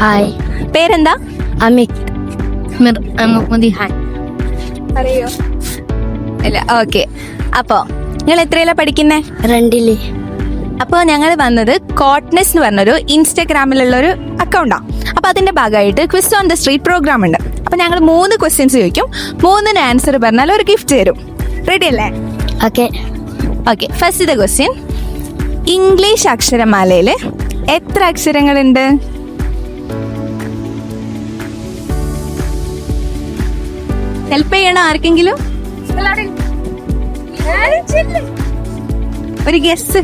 Hi. പേരെന്താ? Amit Muhammad hi. അറിയോ? ഇല്ല. ഓക്കെ. അപ്പോൾ നിങ്ങൾ എത്രയിലാണ് പഠിക്കുന്നേ? 2 അപ്പോൾ ഞങ്ങൾ വന്നത് കോട്ട്നെസ് എന്ന് പറഞ്ഞൊരു ഇൻസ്റ്റാഗ്രാമിലുള്ളൊരു അക്കൗണ്ടാണ്. അപ്പോൾ അതിൻ്റെ ഭാഗമായിട്ട് quiz on the street program ഉണ്ട്. അപ്പോൾ ഞങ്ങൾ 3 ക്വസ്റ്റ്യൻസ് ചോദിക്കും. 3 ആൻസർ പറഞ്ഞാൽ ഒരു ഗിഫ്റ്റ് തരും. റെഡി അല്ലേ? Okay. Okay. First question, English അക്ഷരമാലയിൽ എത്ര അക്ഷരങ്ങളുണ്ട്? ഹെൽപ്പ് ചെയ്യണോ ആർക്കെങ്കിലും? ഒരു ഗസ്.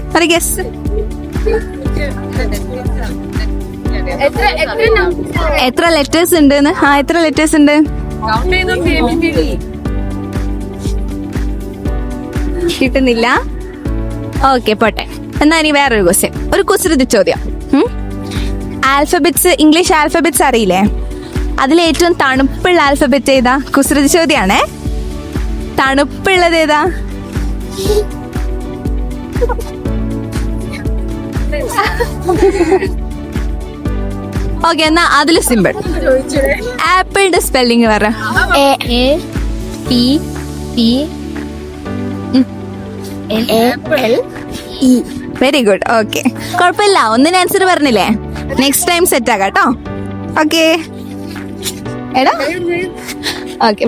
എത്ര ലെറ്റേഴ്സ് ഉണ്ട്? എത്ര ലെറ്റേഴ്സ് ഉണ്ട്? കിട്ടുന്നില്ല. ഓക്കെ, പോട്ടെ. എന്നാ ഇനി വേറൊരു ക്വസ്റ്റ്യൻ, ഒരു കുസൃതി ചോദ്യം. ആൽഫബറ്റ്സ്, ഇംഗ്ലീഷ് ആൽഫബറ്റ്സ് അറിയില്ലേ? അതിലേറ്റവും തണുപ്പുള്ള ആൽഫബറ്റ് ഏതാ? കുസൃതി ചോദ്യാണേ. തണുപ്പുള്ളത് ഏതാ? ഓക്കെ, എന്നാ അതില് സിമ്പിൾ. ആപ്പിളിന്റെ സ്പെല്ലിംഗ് പറ. APPLE. Very good. ഓക്കെ, കുഴപ്പമില്ല. ഒന്നിന് ആൻസർ പറഞ്ഞില്ലേ? നെക്സ്റ്റ് ടൈം സെറ്റ് ആക്കാം കേട്ടോ. ഓക്കെ എടാ. ഓക്കെ.